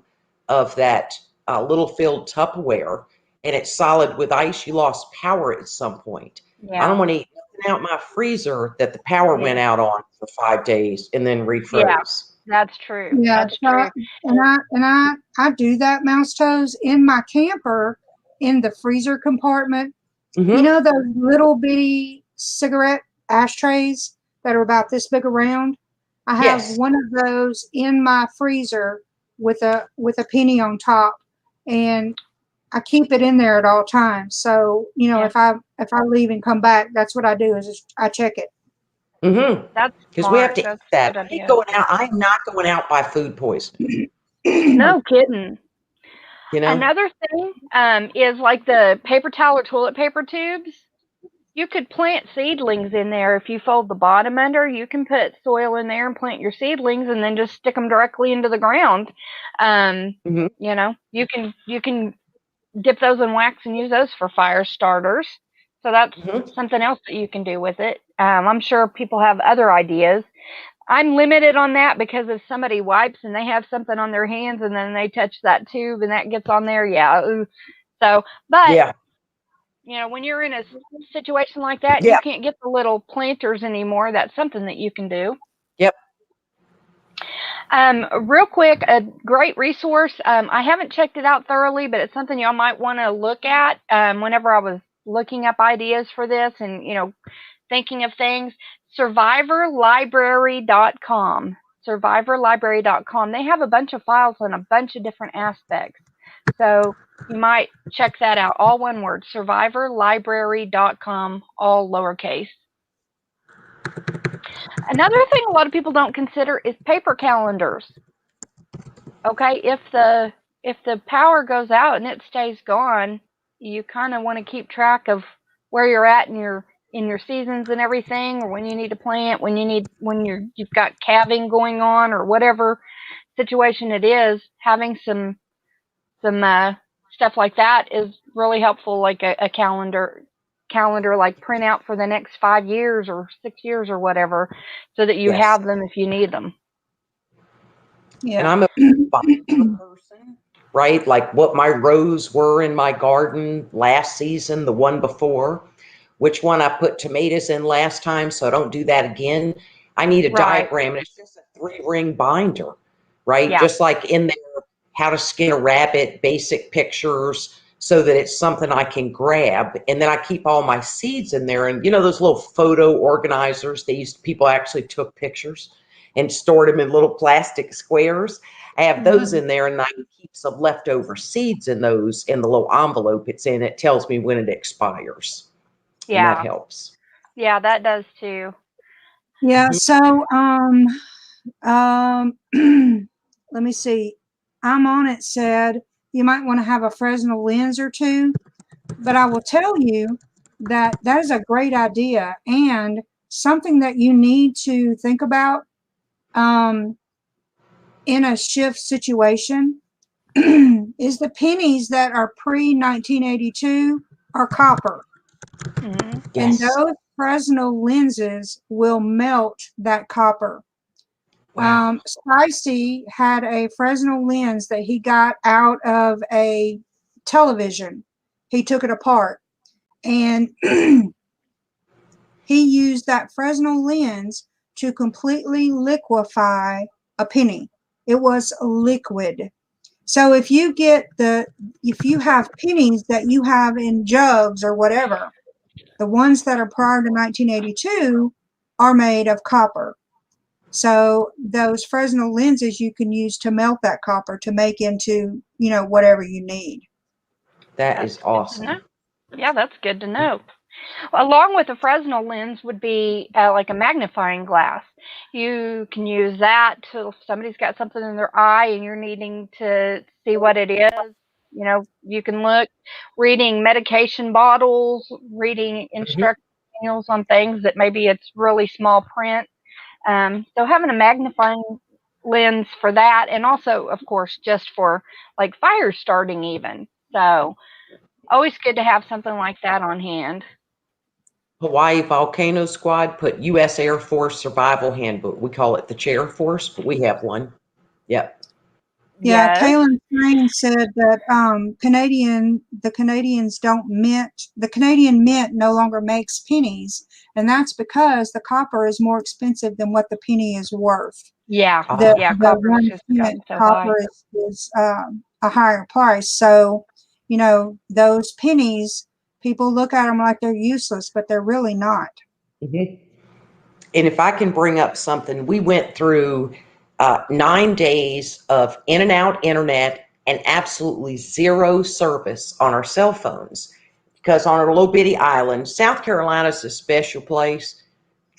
of that little filled Tupperware and it's solid with ice, you lost power at some point. I don't Yeah. want to eat nothing out my freezer that the power Yeah. went out on for 5 days and then Yeah. refroze. That's true. Yeah. That's true. And I do that, mouse toes, in my camper in the freezer compartment. You Hmm. know those little bitty cigarette ashtrays that are about this big around? I have Yes. one of those in my freezer with a penny on top, and I keep it in there at all times. So, Yeah. if I leave and come back, that's what I do is just I check it. Hmm. That's Because we have smart. to eat That's a that. good I ain't idea. going out. I'm not going out by food poisoning. No kidding. You know. Another thing is like the paper towel or toilet paper tubes. You could plant seedlings in there if you fold the bottom under. You can put soil in there and plant your seedlings, and then just stick them directly into the ground. Um, Hmm. you can dip those in wax and use those for fire starters. So that's Hmm. something else that you can do with it. I'm sure people have other ideas. I'm limited on that because if somebody wipes and they have something on their hands and then they touch that tube and that gets on there, yeah. Ooh. So, but Yeah. when you're in a situation like that and you Yeah. can't get the little planters anymore, that's something that you can do. Yep. Real quick, a great resource. I haven't checked it out thoroughly, but it's something y'all might want to look at. Whenever I was looking up ideas for this and thinking of things, survivorlibrary.com. Survivorlibrary.com. They have a bunch of files on a bunch of different aspects. So you might check that out. All one word, survivorlibrary.com, all lowercase. Another thing a lot of people don't consider is paper calendars. Okay, if the power goes out and it stays gone, you kind of want to keep track of where you're at in your seasons and everything, or when you need to plant, when you've got calving going on, or whatever situation it is. Having some stuff like that is really helpful, like a calendar like print out for the next 5 years or 6 years or whatever, so that you Yes. have them if you need them. And Yeah. I'm a binder person, right? Like what my rows were in my garden last season, the one before. which one I put tomatoes in last time, so I don't do that again. I need a Right. diagram, and it's just a 3-ring binder, right? Yeah. Just like in there, how to skin a rabbit, basic pictures, so that it's something I can grab. And then I keep all my seeds in there. And those little photo organizers, people actually took pictures and stored them in little plastic squares. I have those in there, and I keep some leftover seeds in those in the little envelope it's in. It tells me when it expires. And that Yeah. helps. Yeah, that does too. Yeah. So, let me see. I'm on it said you might want to have a Fresnel lens or two, but I will tell you that that is a great idea and something that you need to think about in a shift situation is the pennies that are pre 1982 are copper. Hmm. And Yes. those Fresnel lenses will melt that copper. Wow. Spicy had a Fresnel lens that he got out of a television. He took it apart and he used that Fresnel lens to completely liquefy a penny. It was liquid. So if you have pennies that you have in jugs or whatever, the ones that are prior to 1982 are made of copper. So those Fresnel lenses you can use to melt that copper to make into, whatever you need. That That's is good to know. awesome. Yeah, that's good to know. Along with a Fresnel lens would be like a magnifying glass. You can use that to if somebody's got something in their eye and you're needing to see what it is. You can look, reading medication bottles, reading Mhm. instruction manuals on things that maybe it's really small print. So having a magnifying lens for that, and also, of course, just for like fire starting, even. So always good to have something like that on hand. Hawaii Volcano Squad put U.S. Air Force Survival Handbook. We call it the Chair Force, but we have one. Yep. Yeah, Yes. Kaylin Strain said that the Canadian Mint no longer makes pennies, and that's because the copper is more expensive than what the penny is worth. Yeah. The Ah, Yeah. the Copper's one just cent gotten so high. copper is a higher price. So, those pennies, people look at them like they're useless, but they're really not. mhm. And if I can bring up something, we went through 9 days of in and out internet and absolutely zero service on our cell phones because on our little bitty island, South Carolina's a special place,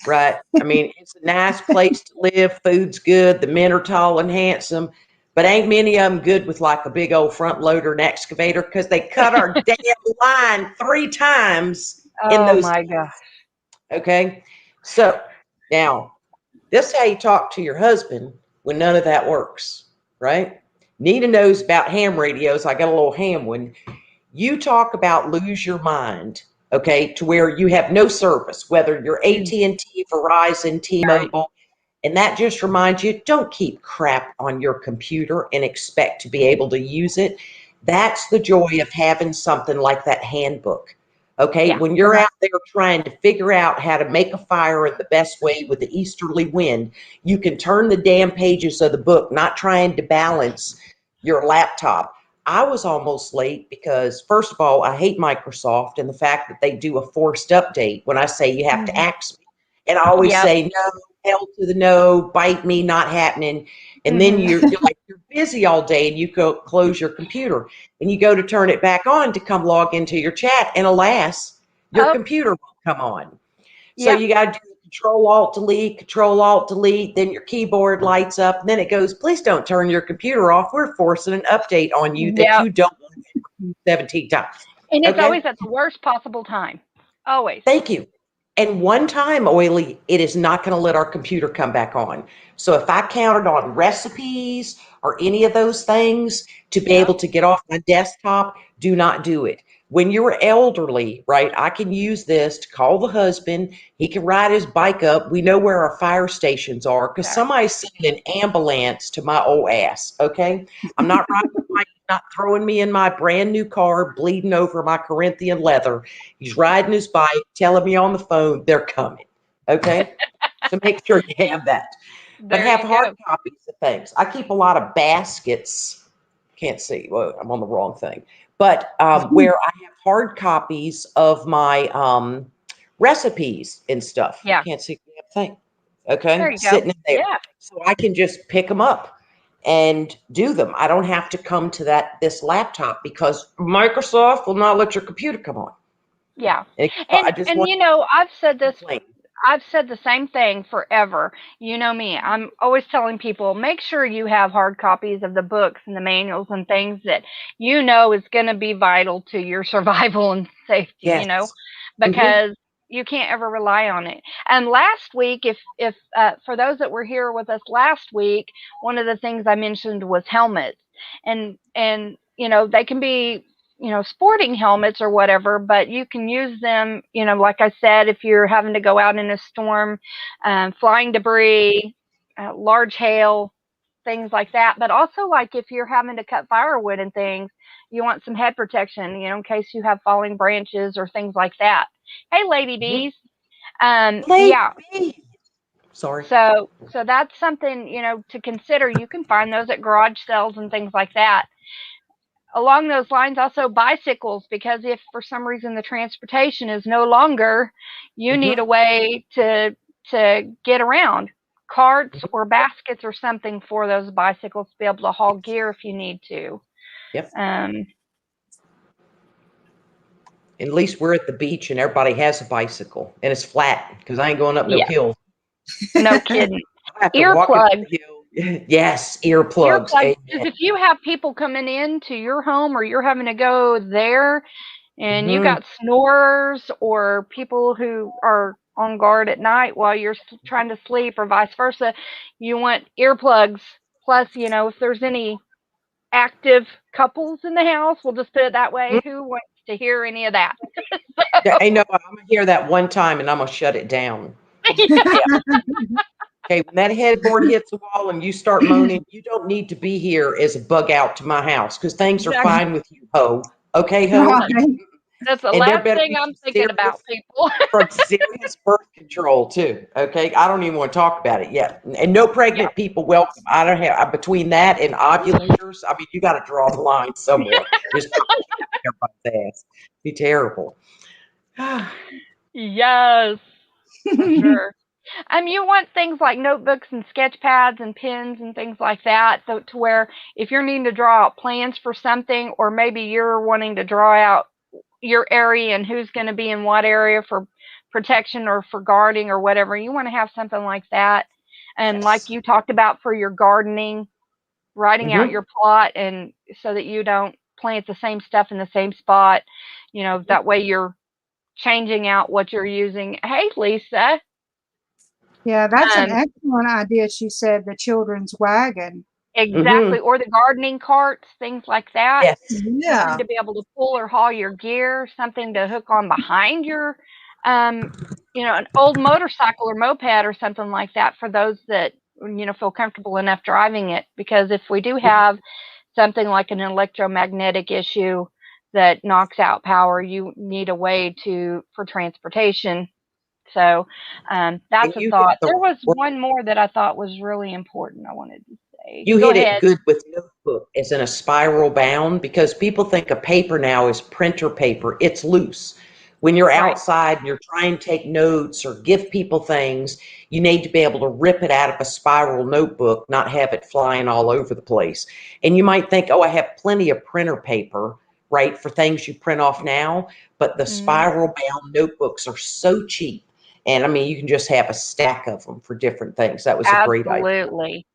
right? I mean, it's a nice place to live. Food's good. The men are tall and handsome, but ain't many of them good with like a big old front loader and excavator because they cut our damn line 3 times in Oh those my days. gosh. Okay. So now this is how you talk to your husband when none of that works, right? Nina knows about ham radios. I got a little ham one. You talk about lose your mind, okay, to where you have no service, whether you're Mm. AT&T, Verizon, Right. T-Mobile, and that just reminds you, don't keep crap on your computer and expect to be able to use it. That's the joy of having something like that handbook. Okay, Yeah. when you're out there trying to figure out how to make a fire in the best way with the easterly wind, you can turn the damn pages of the book, not trying to balance your laptop. I was almost late because, first of all, I hate Microsoft and the fact that they do a forced update when I say you have to Hmm. ask me. And I always Yep. say, no, hell to the no, bite me, not happening. And then Hmm. you're busy all day and you go close your computer and you go to turn it back on to come log into your chat. And alas, your Oh. computer won't come on. So Yep. you got to do Control Alt Delete, then your keyboard lights up, and then it goes, please don't turn your computer off. We're forcing an update on you that Yep. you don't want to repeat 17 times. And it's Okay? always at the worst possible time. Always. Thank you. And one time, Oily, it is not going to let our computer come back on. So if I counted on recipes or any of those things to be Yeah. able to get off my desktop, do not do it. When you're elderly, right, I can use this to call the husband. He can ride his bike up. We know where our fire stations are because Exactly. somebody's sending an ambulance to my old ass, okay? I'm not riding the bike, not throwing me in my brand new car, bleeding over my Corinthian leather. He's riding his bike, telling me on the phone, they're coming, okay? So make sure you have that. But There have you hard go. copies of things. I keep a lot of baskets. Can't see. Well, I'm on the wrong thing. But where I have hard copies of my recipes and stuff. Yeah. Can't see the damn thing. There Okay, you go. sitting in there, Yeah. so I can just pick them up and do them. I don't have to come to this laptop because Microsoft will not let your computer come on. Yeah. I just And want you know, I've said to this complain. I've said the same thing forever. You know me. I'm always telling people, make sure you have hard copies of the books and the manuals and things that you know is going to be vital to your survival and safety, Yes. Hmm. because you can't ever rely on it. And last week, if for those that were here with us last week, one of the things I mentioned was helmets. And they can be sporting helmets or whatever, but you can use them, like I said, if you're having to go out in a storm, flying debris, large hail, things like that. But also, like if you're having to cut firewood and things, you want some head protection, in case you have falling branches or things like that. Hey, lady Hmm. bees. Lady Yeah. B. Sorry. So that's something, to consider. You can find those at garage sales and things like that. Along those lines, also bicycles, because if for some reason the transportation is no longer, you need Hmm. a way to get around. Carts Hmm. or baskets or something for those bicycles to be able to haul gear if you need to. Yep. Um, At least we're at the beach and everybody has a bicycle and it's flat because I ain't going up no yeah, hill. no kidding. I have to walk it up Earplugs. the hill. Yes, earplugs. Earplugs, because Amen. if you have people coming into your home or you're having to go there, and you Hmm. got snorers or people who are on guard at night while you're trying to sleep or vice versa, you want earplugs. Plus, if there's any active couples in the house, we'll just put it that way, who wants to hear any of that? I know I'm gonna hear that one time and I'm gonna shut it down. Yeah. Okay. When that headboard hits the wall and you start moaning, you don't need to be here as a bug out to my house because things are Exactly. fine with you, ho. Okay, ho. Right. That's the And there last better thing be I'm thinking about, people. some serious birth control too. Okay, I don't even want to talk about it yet. And no Yeah. pregnant people welcome. I don't have between that and ovulators. I mean, you got to draw the line somewhere. Just not everybody's ass. Be terrible. Yes, for sure. You want things like notebooks and sketch pads and pens and things like that, so to where if you're needing to draw out plans for something, or maybe you're wanting to draw out your area and who's going to be in what area for protection or for guarding or whatever, you want to have something like that. And like Yes. you talked about for your gardening, writing out Hmm. your plot, and so that you don't plant the same stuff in the same spot, that way you're changing out what you're using. Hey, Lisa. Yeah, that's an Um, excellent idea. She said the children's wagon. Hmm. Exactly, or the gardening carts, things like that. Yes. Something Yeah. to be able to pull or haul your gear, something to hook on behind your, um, an old motorcycle or moped or something like that for those that, feel comfortable enough driving it. Because if we do have something like an electromagnetic issue that knocks out power, you need a way for transportation. So And that's a you hit thought. the There was right. one more that I thought was really important I wanted to say. You Go hit it ahead. good with notebook as in a spiral bound because people think of paper now as printer paper. It's loose. When you're Right. outside and you're trying to take notes or give people things, you need to be able to rip it out of a spiral notebook, not have it flying all over the place. And you might think, oh, I have plenty of printer paper, right, for things you print off now. But the Mhm. spiral bound notebooks are so cheap. And I mean, you can just have a stack of them for different things. That was a great idea. Absolutely.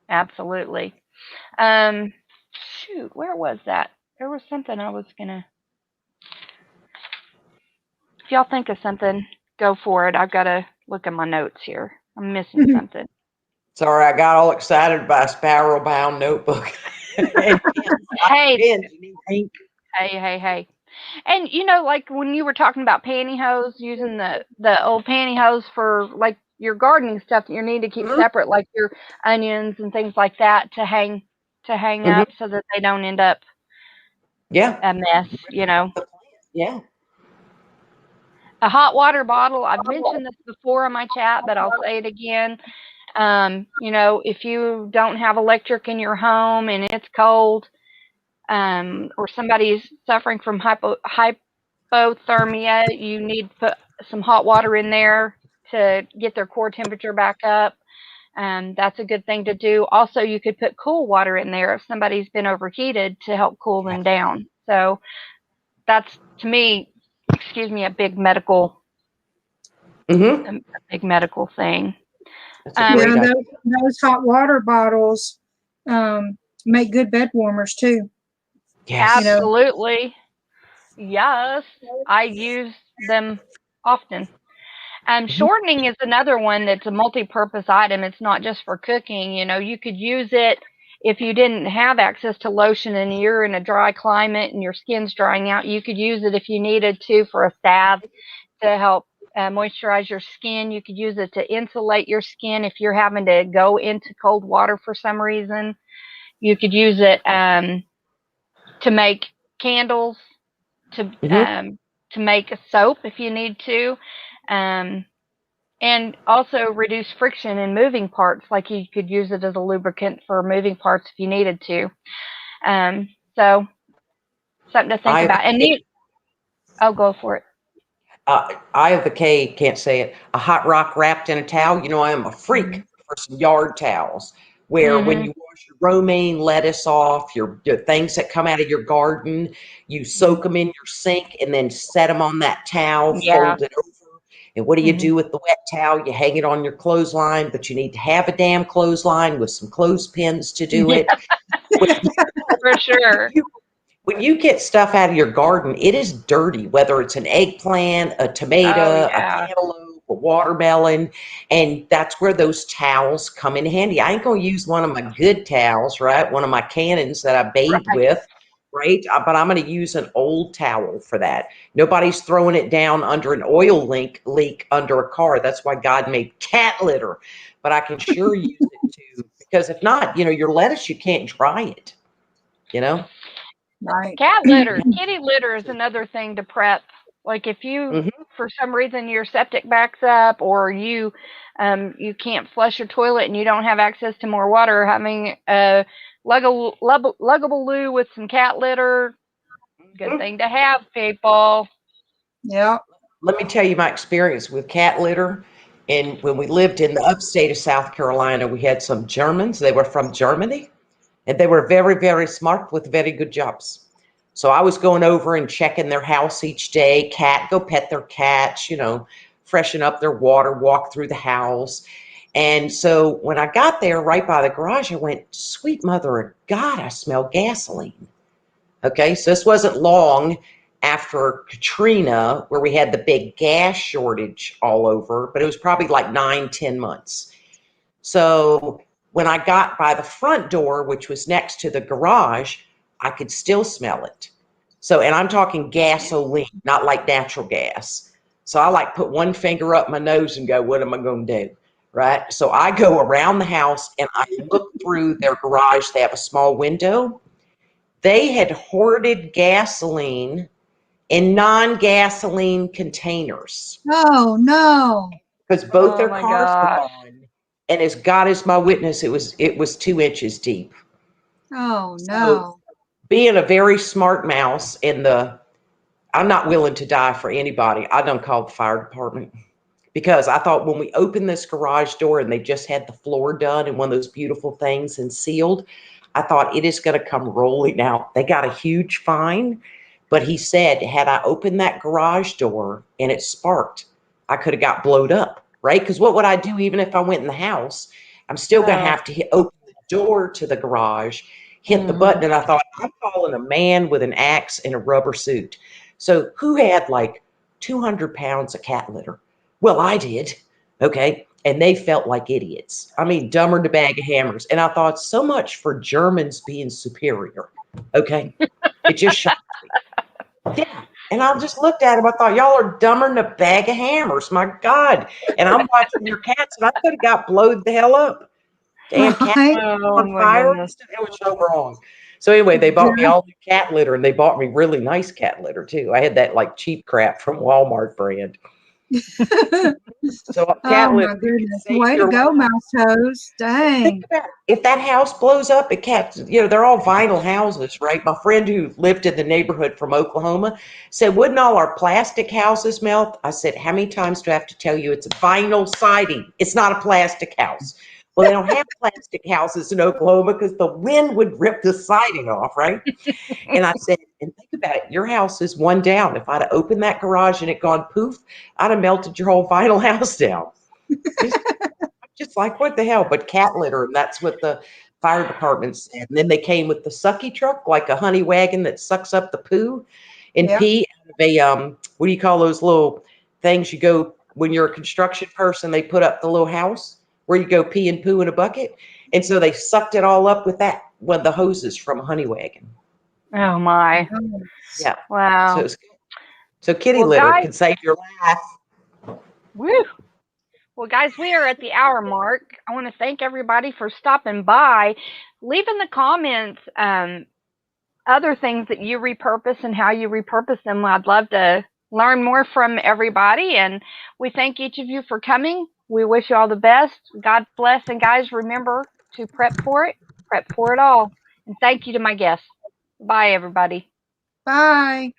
Absolutely. Um, Shoot, where was that? There was something I was gonna. If y'all think of something, go for it. I've got to look at my notes here. I'm missing something. Sorry, I got all excited by a spiral bound notebook. And Hey, pens, you need ink. hey. And like when you were talking about pantyhose, using the old pantyhose for like your gardening stuff that you need to keep Mhm, separate, like your onions and things like that, to hang mhm. up so that they don't end up Yeah. a mess. Yeah. A hot water bottle. I've mentioned this before on my chat, but I'll say it again. If you don't have electric in your home and it's cold, or somebody's suffering from hypothermia, you need to put some hot water in there to get their core temperature back up. That's a good thing to do. Also, you could put cool water in there if somebody's been overheated to help cool them down. So that's, to me, excuse me, a big medical Mm-hmm. a big medical thing. That's a Um, great Yeah, idea. those hot water bottles make good bed warmers too. You Yes. know, Absolutely. Yes, I use them often. Mhm. Shortening is another one that's a multi-purpose item. It's not just for cooking. You could use it if you didn't have access to lotion and you're in a dry climate and your skin's drying out. You could use it if you needed to for a salve to help moisturize your skin. You could use it to insulate your skin if you're having to go into cold water for some reason. You could use it to make candles, to Mhm. um, to make a soap if you need to, um, and also reduce friction in moving parts. Like you could use it as a lubricant for moving parts if you needed to. So something to think I have about. And I'll go for it. Eye of the K, can't say it. A hot rock wrapped in a towel. I am a freak for some yard towels where when Mm-hmm. you wash your romaine lettuce off, your things that come out of your garden, you soak them in your sink and then set them on that towel, Yeah. fold it over. And what do you Mm-hmm. do with the wet towel? You hang it on your clothesline, but you need to have a damn clothesline with some clothespins to do Yeah, it. When for sure. you when you get stuff out of your garden, it is dirty, whether it's an eggplant, a Oh tomato, a yeah. cantaloupe, a watermelon, and that's where those towels come in handy. I ain't gonna use one of my good towels, right? One of my cannons that I bathe Right. with, right? But I'm gonna use an old towel for that. Nobody's throwing it down under an oil leak under a car. That's why God made cat litter. But I can sure use it too, because if not, your lettuce, you can't dry it, you know? right? Cat litter, kitty litter is another thing to prep. Like if you, Hmm. for some reason, your septic backs up, or you can't flush your toilet and you don't have access to more water, having a luggable loo with some cat litter, good thing to have, people. Yeah. Let me tell you my experience with cat litter. And when we lived in the upstate of South Carolina, we had some Germans. They were from Germany, and they were very, very smart with very good jobs. So I was going over and checking their house each day. Go pet their cats, freshen up their water, walk through the house. And so when I got there right by the garage, I went, sweet mother of God, I smell gasoline. Okay, so this wasn't long after Katrina, where we had the big gas shortage all over, but it was probably like 9, 10 months. So when I got by the front door, which was next to the garage, I could still smell it. So, and I'm talking gasoline, not like natural gas. So I like put one finger up my nose and go, what am I going to do? Right. So I go around the house and I look through their garage. They have a small window. They had hoarded gasoline in non-gasoline containers Oh no. because both Oh their my cars were gosh. gone. And as God is my witness, it was 2 inches deep. Oh So no. being a very smart mouse I'm not willing to die for anybody. I done called the fire department because I thought when we opened this garage door and they just had the floor done and one of those beautiful things and sealed, I thought it is going to come rolling out. They got a huge fine, but he said, had I opened that garage door and it sparked, I could have got blowed up, right? Because what would I do even if I went in the house? I'm still going to Oh. have to open the door to the garage, hit the Hmm. button. And I thought, I'm calling a man with an axe and a rubber suit. So who had like 200 pounds of cat litter? Well, I did. Okay. and they felt like idiots. I mean, dumber than a bag of hammers. And I thought, so much for Germans being superior. Okay. It just shocked me. Yeah. And I just looked at him. I thought, y'all are dumber than a bag of hammers. My God. And I'm watching your cats, and I could have got blowed the hell up. Damn cat Right? Oh on my fire. goodness. It was so wrong. So anyway, they bought me Yeah. all new cat litter, and they bought me really nice cat litter too. I had that like cheap crap from Walmart brand. So cat Oh litter, my you can goodness. save Way to your go, life. mouse toes. Think Dang. about it. If that house blows up, it kept, they're all vinyl houses, right? My friend who lived in the neighborhood from Oklahoma said, wouldn't all our plastic houses melt? I said, how many times do I have to tell you it's a vinyl siding? It's not a plastic house. Well, they don't have plastic houses in Oklahoma because the wind would rip the siding off, right? And I said, and think about it, your house is one down. If I'd have opened that garage and it gone poof, I'd have melted your whole vinyl house down. Just like, what the hell? But cat litter, and that's what the fire department said. And then they came with the sucky truck, like a honey wagon that sucks up the poo and Yeah. pee out of a what do you call those little things you go when you're a construction person, they put up the little house where you go pee and poo in a bucket. And so they sucked it all up with that, with the hoses from a honey wagon. Oh my. Yeah. So Wow. it's good. So kitty Well, litter guys, can save your life. woo. Well, guys, we are at the hour mark. I want to thank everybody for stopping by. Leave in the comments other things that you repurpose and how you repurpose them. I'd love to learn more from everybody. And we thank each of you for coming. We wish you all the best. God bless. And guys, remember to prep for it all. And thank you to my guests. Bye, everybody. Bye.